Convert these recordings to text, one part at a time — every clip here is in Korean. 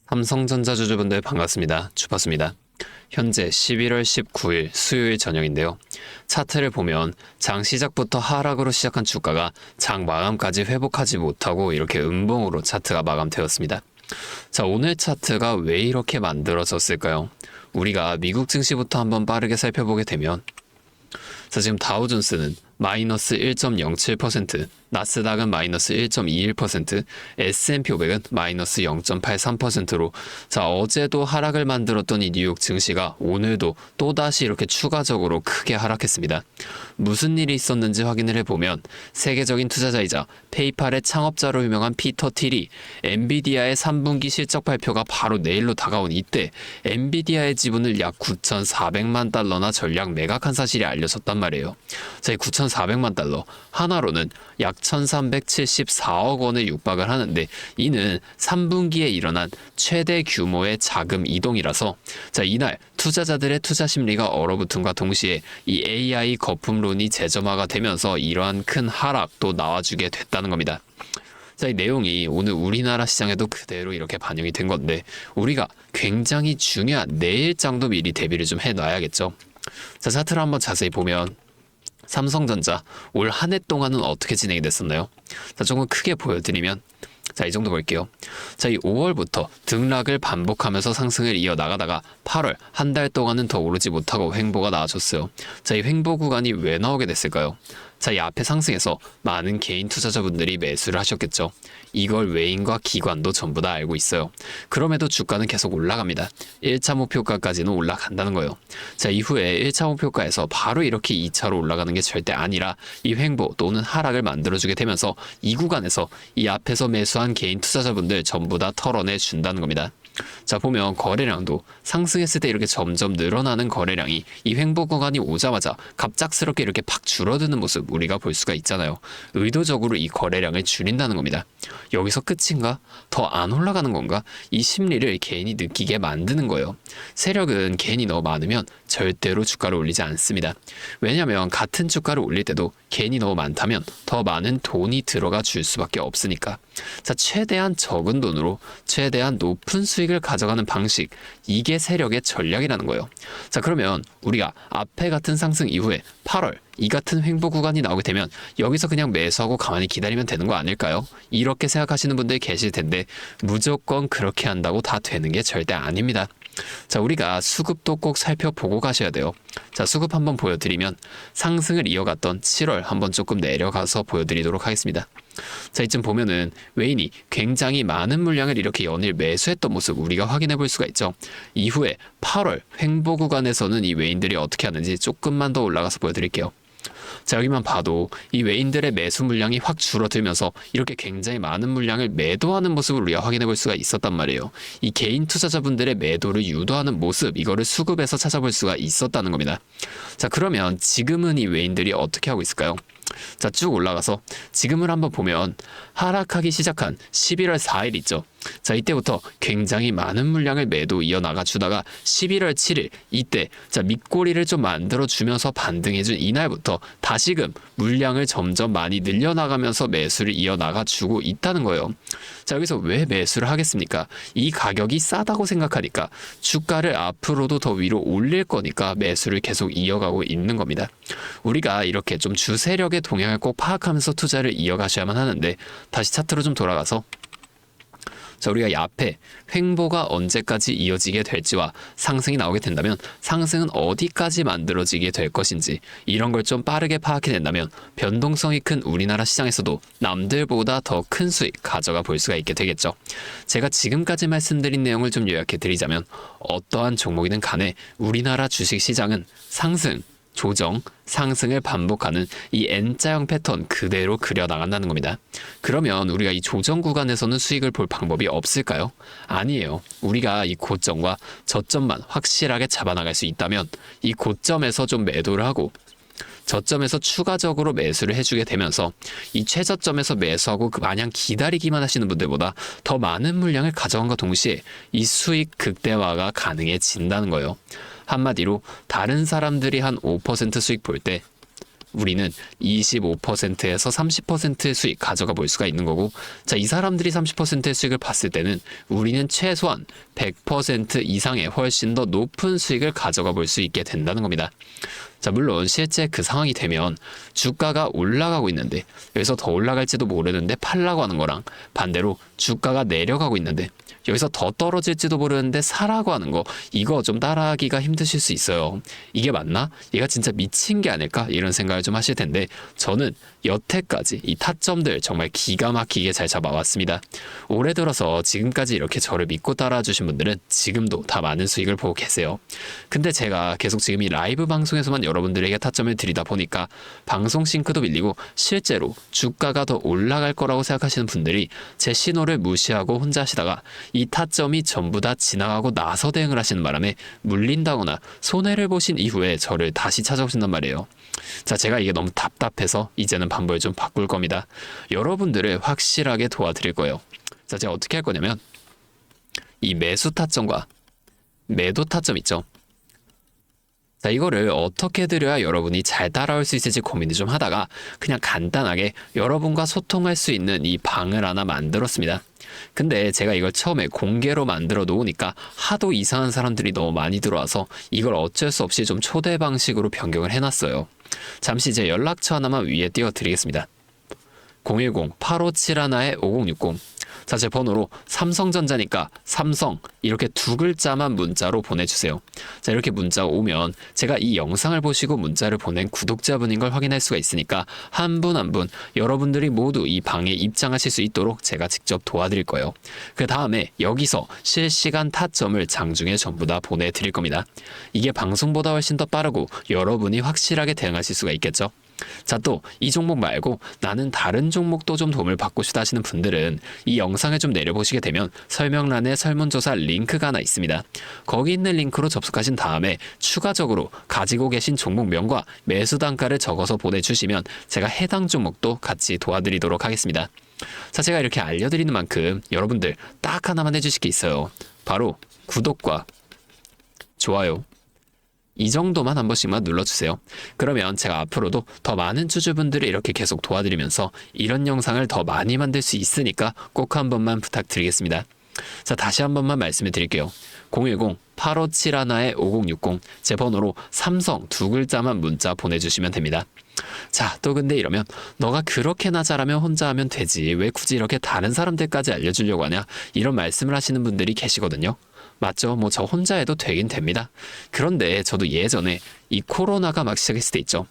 삼성전자 주주분들 반갑습니다. 주파수입니다. 현재 11월 19일 수요일 저녁인데요. 차트를 보면 장 시작부터 하락으로 시작한 주가가 장 마감까지 회복하지 못하고 이렇게 음봉으로 차트가 마감되었습니다. 자, 오늘 차트가 왜 이렇게 만들어졌을까요? 우리가 미국 증시부터 한번 빠르게 살펴보게 되면 지금 다우존스는 마이너스 1.07%, 나스닥은 마이너스 1.21%, S&P 500은 마이너스 0.83%로 어제도 하락을 만들었던 이 뉴욕 증시가 오늘도 또다시 이렇게 추가적으로 크게 하락했습니다. 무슨 일이 있었는지 확인을 해보면 세계적인 투자자이자 페이팔의 창업자로 유명한 피터 틸이 엔비디아의 3분기 실적 발표가 바로 내일로 다가온 이때 엔비디아의 지분을 약 9,400만 달러나 전략 매각한 사실이 알려졌단 말이에요. 이 9,400만 달러 하나로는 약 1,374억 원을 육박을 하는데 이는 3분기에 일어난 최대 규모의 자금 이동이라서 이날 투자자들의 투자 심리가 얼어붙음과 동시에 이 AI 거품론이 재점화가 되면서 이러한 큰 하락도 나와주게 됐다는 겁니다. 이 내용이 오늘 우리나라 시장에도 그대로 이렇게 반영이 된 건데 우리가 굉장히 중요한 내일장도 미리 대비를 좀 해놔야겠죠. 차트를 한번 자세히 보면 삼성전자 올 한 해 동안은 어떻게 진행이 됐었나요? 조금 크게 보여드리면 이 정도 볼게요. 이 5월부터 등락을 반복하면서 상승을 이어나가다가 8월 한 달 동안은 더 오르지 못하고 횡보가 나와줬어요. 이 횡보 구간이 왜 나오게 됐을까요? 이 앞에 상승에서 많은 개인 투자자분들이 매수를 하셨겠죠. 이걸 외인과 기관도 전부 다 알고 있어요. 그럼에도 주가는 계속 올라갑니다. 1차 목표가까지는 올라간다는 거예요. 이후에 1차 목표가에서 바로 이렇게 2차로 올라가는 게 절대 아니라 이 횡보 또는 하락을 만들어주게 되면서 이 구간에서 이 앞에서 매수한 개인 투자자분들 전부 다 털어내 준다는 겁니다. 보면 거래량도 상승했을 때 이렇게 점점 늘어나는 거래량이 이 횡보 구간이 오자마자 갑작스럽게 이렇게 팍 줄어드는 모습 우리가 볼 수가 있잖아요. 의도적으로 이 거래량을 줄인다는 겁니다. 여기서 끝인가? 더 안 올라가는 건가? 이 심리를 개인이 느끼게 만드는 거예요. 세력은 개인이 너무 많으면 절대로 주가를 올리지 않습니다. 왜냐하면 같은 주가를 올릴 때도 개인이 너무 많다면 더 많은 돈이 들어가 줄 수밖에 없으니까. 최대한 적은 돈으로 최대한 높은 수익을 가져가는 방식, 이게 세력의 전략이라는 거예요. 그러면 우리가 앞에 같은 상승 이후에 8월 이 같은 횡보 구간이 나오게 되면 여기서 그냥 매수하고 가만히 기다리면 되는 거 아닐까요? 이렇게 생각하시는 분들이 계실 텐데 무조건 그렇게 한다고 다 되는 게 절대 아닙니다. 우리가 수급도 꼭 살펴보고 가셔야 돼요. 수급 한번 보여드리면 상승을 이어갔던 7월 한번 조금 내려가서 보여드리도록 하겠습니다. 이쯤 보면은 외인이 굉장히 많은 물량을 이렇게 연일 매수했던 모습 우리가 확인해 볼 수가 있죠. 이후에 8월 횡보 구간에서는 이 외인들이 어떻게 하는지 조금만 더 올라가서 보여드릴게요. 여기만 봐도 이 외인들의 매수 물량이 확 줄어들면서 이렇게 굉장히 많은 물량을 매도하는 모습을 우리가 확인해 볼 수가 있었단 말이에요. 이 개인 투자자분들의 매도를 유도하는 모습, 이거를 수급에서 찾아볼 수가 있었다는 겁니다. 그러면 지금은 이 외인들이 어떻게 하고 있을까요? 쭉 올라가서 지금을 한번 보면 하락하기 시작한 11월 4일 있죠. 이때부터 굉장히 많은 물량을 매도 이어나가 주다가 11월 7일 이때 밑꼬리를 좀 만들어 주면서 반등해준 이날부터 다시금 물량을 점점 많이 늘려나가면서 매수를 이어나가 주고 있다는 거예요. 여기서 왜 매수를 하겠습니까? 이 가격이 싸다고 생각하니까 주가를 앞으로도 더 위로 올릴 거니까 매수를 계속 이어가고 있는 겁니다. 우리가 이렇게 좀 주세력의 동향을 꼭 파악하면서 투자를 이어가셔야만 하는데 다시 차트로 좀 돌아가서 우리가 이 앞에 횡보가 언제까지 이어지게 될지와 상승이 나오게 된다면 상승은 어디까지 만들어지게 될 것인지 이런 걸 좀 빠르게 파악해낸다면 변동성이 큰 우리나라 시장에서도 남들보다 더 큰 수익 가져가 볼 수가 있게 되겠죠. 제가 지금까지 말씀드린 내용을 좀 요약해드리자면 어떠한 종목이든 간에 우리나라 주식시장은 상승, 조정, 상승을 반복하는 이 N자형 패턴 그대로 그려나간다는 겁니다. 그러면 우리가 이 조정 구간에서는 수익을 볼 방법이 없을까요? 아니에요. 우리가 이 고점과 저점만 확실하게 잡아나갈 수 있다면 이 고점에서 좀 매도를 하고 저점에서 추가적으로 매수를 해주게 되면서 이 최저점에서 매수하고 마냥 기다리기만 하시는 분들보다 더 많은 물량을 가져간과 동시에 이 수익 극대화가 가능해진다는 거예요. 한마디로 다른 사람들이 한 5% 수익 볼 때 우리는 25%에서 30%의 수익 가져가 볼 수가 있는 거고, 자, 이 사람들이 30%의 수익을 봤을 때는 우리는 최소한 100% 이상의 훨씬 더 높은 수익을 가져가 볼 수 있게 된다는 겁니다. 자, 물론 실제 그 상황이 되면 주가가 올라가고 있는데 여기서 더 올라갈지도 모르는데 팔라고 하는 거랑, 반대로 주가가 내려가고 있는데 여기서 더 떨어질지도 모르는데 사라고 하는 거, 이거 좀 따라하기가 힘드실 수 있어요. 이게 맞나? 얘가 진짜 미친 게 아닐까? 이런 생각을 좀 하실 텐데, 저는 여태까지 이 타점들 정말 기가 막히게 잘 잡아왔습니다. 올해 들어서 지금까지 이렇게 저를 믿고 따라와 주신 분들은 지금도 다 많은 수익을 보고 계세요. 근데 제가 계속 지금 이 라이브 방송에서만 여러분들에게 타점을 드리다 보니까 방송 싱크도 밀리고 실제로 주가가 더 올라갈 거라고 생각하시는 분들이 제 신호를 무시하고 혼자 하시다가 이 타점이 전부 다 지나가고 나서 대응을 하시는 바람에 물린다거나 손해를 보신 이후에 저를 다시 찾아오신단 말이에요. 자, 제가 이게 너무 답답해서 이제는 방법을 좀 바꿀 겁니다. 여러분들을 확실하게 도와드릴 거예요. 자, 제가 어떻게 할 거냐면 이 매수 타점과 매도 타점 있죠. 자, 이거를 어떻게 드려야 여러분이 잘 따라올 수 있을지 고민을 좀 하다가 그냥 간단하게 여러분과 소통할 수 있는 이 방을 하나 만들었습니다. 근데 제가 이걸 처음에 공개로 만들어 놓으니까 하도 이상한 사람들이 너무 많이 들어와서 이걸 어쩔 수 없이 좀 초대 방식으로 변경을 해놨어요. 잠시 제 연락처 하나만 위에 띄워드리겠습니다. 010-8571-5060. 자, 제 번호로 삼성전자니까 삼성 이렇게 두 글자만 문자로 보내주세요. 자, 이렇게 문자가 오면 제가 이 영상을 보시고 문자를 보낸 구독자분인 걸 확인할 수가 있으니까 한 분 한 분 여러분들이 모두 이 방에 입장하실 수 있도록 제가 직접 도와드릴 거예요. 그 다음에 여기서 실시간 타점을 장중에 전부 다 보내드릴 겁니다. 이게 방송보다 훨씬 더 빠르고 여러분이 확실하게 대응하실 수가 있겠죠. 자, 또 이 종목 말고 나는 다른 종목도 좀 도움을 받고 싶다 하시는 분들은 이 영상을 좀 내려보시게 되면 설명란에 설문조사 링크가 하나 있습니다. 거기 있는 링크로 접속하신 다음에 추가적으로 가지고 계신 종목명과 매수 단가를 적어서 보내주시면 제가 해당 종목도 같이 도와드리도록 하겠습니다. 자, 제가 이렇게 알려드리는 만큼 여러분들 딱 하나만 해주실 게 있어요. 바로 구독과 좋아요, 이 정도만 한 번씩만 눌러주세요. 그러면 제가 앞으로도 더 많은 주주분들을 이렇게 계속 도와드리면서 이런 영상을 더 많이 만들 수 있으니까 꼭 한 번만 부탁드리겠습니다. 자, 다시 한 번만 말씀을 드릴게요. 010-8571-5060 제 번호로 삼성 두 글자만 문자 보내주시면 됩니다. 자, 또 근데 이러면 너가 그렇게나 잘하면 혼자 하면 되지 왜 굳이 이렇게 다른 사람들까지 알려주려고 하냐, 이런 말씀을 하시는 분들이 계시거든요. 맞죠? 뭐 저 혼자 해도 되긴 됩니다. 그런데 저도 예전에 이 코로나가 막 시작했을 때 있죠.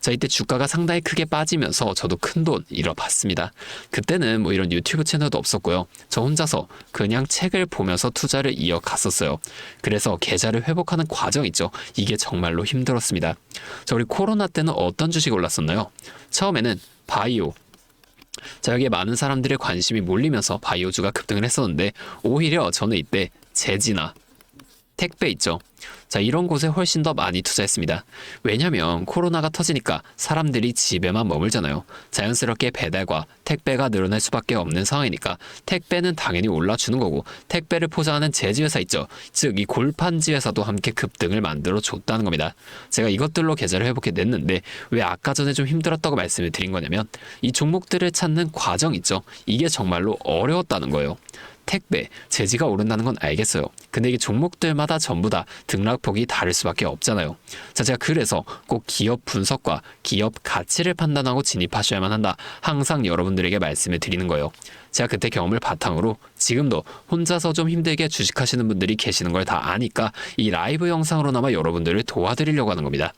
자, 이때 주가가 상당히 크게 빠지면서 저도 큰돈 잃어봤습니다. 그때는 뭐 이런 유튜브 채널도 없었고요. 저 혼자서 그냥 책을 보면서 투자를 이어갔었어요. 그래서 계좌를 회복하는 과정 있죠. 이게 정말로 힘들었습니다. 자, 우리 코로나 때는 어떤 주식 올랐었나요? 처음에는 바이오. 자, 여기에 많은 사람들의 관심이 몰리면서 바이오주가 급등을 했었는데 오히려 저는 이때 제지나 택배 있죠. 자, 이런 곳에 훨씬 더 많이 투자했습니다. 왜냐면 코로나가 터지니까 사람들이 집에만 머물잖아요. 자연스럽게 배달과 택배가 늘어날 수밖에 없는 상황이니까 택배는 당연히 올라주는 거고, 택배를 포장하는 제지회사 있죠. 즉 이 골판지 회사도 함께 급등을 만들어 줬다는 겁니다. 제가 이것들로 계좌를 회복해 냈는데 왜 아까 전에 좀 힘들었다고 말씀을 드린 거냐면 이 종목들을 찾는 과정 있죠. 이게 정말로 어려웠다는 거예요. 택배, 제지가 오른다는 건 알겠어요. 근데 이게 종목들마다 전부 다 등락폭이 다를 수밖에 없잖아요. 자, 제가 그래서 꼭 기업 분석과 기업 가치를 판단하고 진입하셔야만 한다. 항상 여러분들에게 말씀을 드리는 거예요. 제가 그때 경험을 바탕으로 지금도 혼자서 좀 힘들게 주식하시는 분들이 계시는 걸 다 아니까 이 라이브 영상으로나마 여러분들을 도와드리려고 하는 겁니다.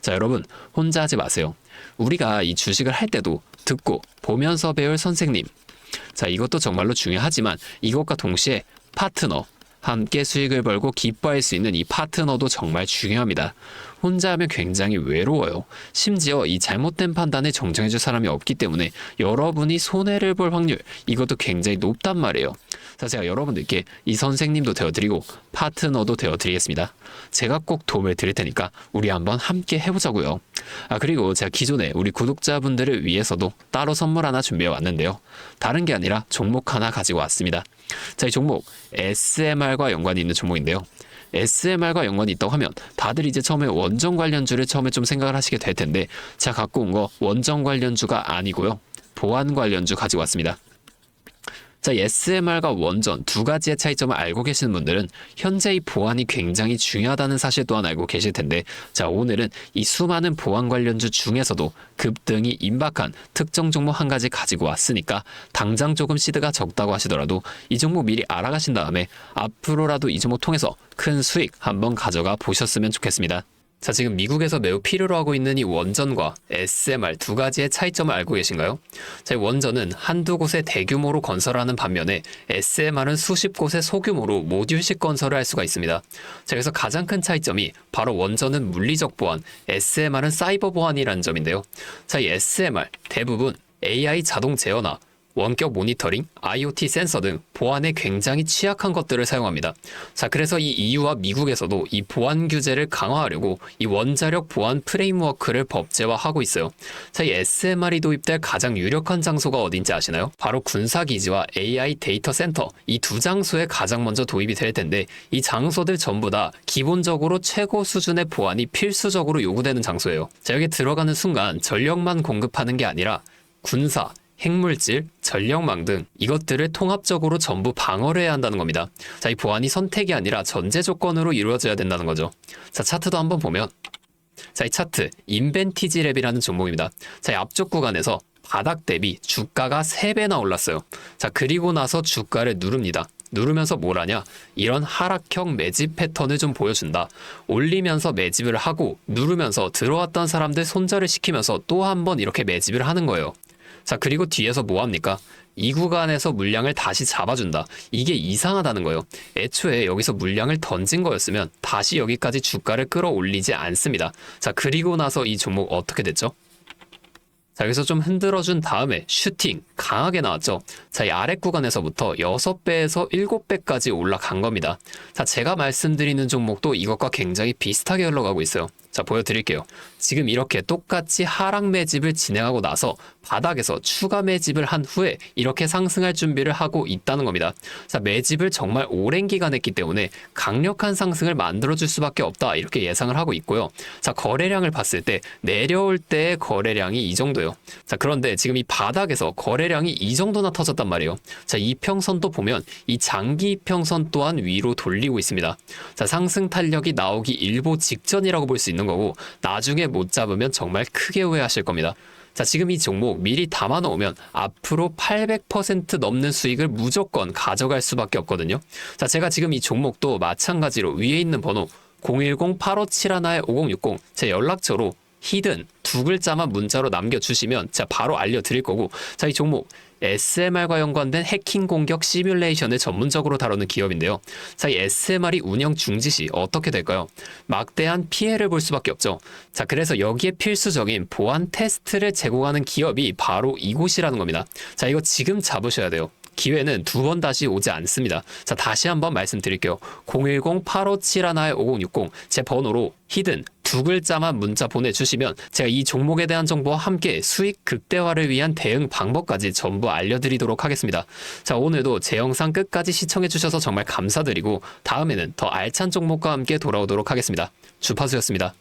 자, 여러분 혼자 하지 마세요. 우리가 이 주식을 할 때도 듣고 보면서 배울 선생님, 자, 이것도 정말로 중요하지만 이것과 동시에 파트너, 함께 수익을 벌고 기뻐할 수 있는 이 파트너도 정말 중요합니다. 혼자 하면 굉장히 외로워요. 심지어 이 잘못된 판단을 정정해줄 사람이 없기 때문에 여러분이 손해를 볼 확률, 이것도 굉장히 높단 말이에요. 자, 제가 여러분들께 이 선생님도 되어드리고 파트너도 되어드리겠습니다. 제가 꼭 도움을 드릴 테니까 우리 한번 함께 해보자고요. 아, 그리고 제가 기존에 우리 구독자분들을 위해서도 따로 선물 하나 준비해 왔는데요. 다른 게 아니라 종목 하나 가지고 왔습니다. 자, 이 종목 SMR과 연관이 있는 종목인데요. SMR과 연관이 있다고 하면 다들 이제 처음에 원전 관련주를 처음에 좀 생각을 하시게 될 텐데, 제가 갖고 온 거 원전 관련주가 아니고요. 보안 관련주 가지고 왔습니다. 자, SMR과 원전 두 가지의 차이점을 알고 계시는 분들은 현재 이 보안이 굉장히 중요하다는 사실 또한 알고 계실 텐데, 자, 오늘은 이 수많은 보안 관련주 중에서도 급등이 임박한 특정 종목 한 가지 가지고 왔으니까 당장 조금 시드가 적다고 하시더라도 이 종목 미리 알아가신 다음에 앞으로라도 이 종목 통해서 큰 수익 한번 가져가 보셨으면 좋겠습니다. 자, 지금 미국에서 매우 필요로 하고 있는 이 원전과 SMR 두 가지의 차이점을 알고 계신가요? 자, 이 원전은 한두 곳에 대규모로 건설하는 반면에 SMR은 수십 곳에 소규모로 모듈식 건설을 할 수가 있습니다. 자, 그래서 가장 큰 차이점이 바로 원전은 물리적 보안, SMR은 사이버 보안이라는 점인데요. 자, 이 SMR 대부분 AI 자동 제어나 원격 모니터링, IoT 센서 등 보안에 굉장히 취약한 것들을 사용합니다. 자, 그래서 이 EU와 미국에서도 이 보안 규제를 강화하려고 이 원자력 보안 프레임워크를 법제화하고 있어요. 자, 이 SMR이 도입될 가장 유력한 장소가 어딘지 아시나요? 바로 군사기지와 AI 데이터 센터, 이 두 장소에 가장 먼저 도입이 될 텐데, 이 장소들 전부 다 기본적으로 최고 수준의 보안이 필수적으로 요구되는 장소예요. 자, 여기 들어가는 순간 전력만 공급하는 게 아니라 군사, 핵물질, 전력망 등 이것들을 통합적으로 전부 방어를 해야 한다는 겁니다. 자, 이 보안이 선택이 아니라 전제 조건으로 이루어져야 된다는 거죠. 자, 차트도 한번 보면, 자, 이 차트 인벤티지 랩이라는 종목입니다. 자, 이 앞쪽 구간에서 바닥 대비 주가가 3배나 올랐어요. 자, 그리고 나서 주가를 누릅니다. 누르면서 뭘 하냐? 이런 하락형 매집 패턴을 좀 보여준다. 올리면서 매집을 하고 누르면서 들어왔던 사람들 손절을 시키면서 또 한 번 이렇게 매집을 하는 거예요. 자, 그리고 뒤에서 뭐 합니까? 이 구간에서 물량을 다시 잡아준다. 이게 이상하다는 거예요. 애초에 여기서 물량을 던진 거였으면 다시 여기까지 주가를 끌어올리지 않습니다. 자, 그리고 나서 이 종목 어떻게 됐죠? 자, 여기서 좀 흔들어준 다음에 슈팅 강하게 나왔죠. 자, 이 아래 구간에서부터 6배에서 7배까지 올라간 겁니다. 자, 제가 말씀드리는 종목도 이것과 굉장히 비슷하게 흘러가고 있어요. 자, 보여드릴게요. 지금 이렇게 똑같이 하락 매집을 진행하고 나서 바닥에서 추가 매집을 한 후에 이렇게 상승할 준비를 하고 있다는 겁니다. 자, 매집을 정말 오랜 기간 했기 때문에 강력한 상승을 만들어줄 수밖에 없다, 이렇게 예상을 하고 있고요. 자, 거래량을 봤을 때 내려올 때의 거래량이 이 정도예요. 자, 그런데 지금 이 바닥에서 거래량이 이 정도나 터졌단 말이에요. 자, 이평선도 보면 이 장기 이평선 또한 위로 돌리고 있습니다. 자, 상승 탄력이 나오기 일보 직전이라고 볼 수 있는 거고, 나중에 못 잡으면 정말 크게 후회하실 겁니다. 자, 지금 이 종목 미리 담아 놓으면 앞으로 800% 넘는 수익을 무조건 가져갈 수밖에 없거든요. 자, 제가 지금 이 종목도 마찬가지로 위에 있는 번호 010-8571-5060 제 연락처로 히든 두 글자만 문자로 남겨주시면 제가 바로 알려드릴 거고, 자, 이 종목 SMR과 연관된 해킹 공격 시뮬레이션을 전문적으로 다루는 기업인데요. 자, 이 SMR이 운영 중지 시 어떻게 될까요? 막대한 피해를 볼 수밖에 없죠. 자, 그래서 여기에 필수적인 보안 테스트를 제공하는 기업이 바로 이곳이라는 겁니다. 자, 이거 지금 잡으셔야 돼요. 기회는 두 번 다시 오지 않습니다. 자, 다시 한번 말씀드릴게요. 010-8571-5060 제 번호로 히든 두 글자만 문자 보내주시면 제가 이 종목에 대한 정보와 함께 수익 극대화를 위한 대응 방법까지 전부 알려드리도록 하겠습니다. 자, 오늘도 제 영상 끝까지 시청해주셔서 정말 감사드리고 다음에는 더 알찬 종목과 함께 돌아오도록 하겠습니다. 주파수였습니다.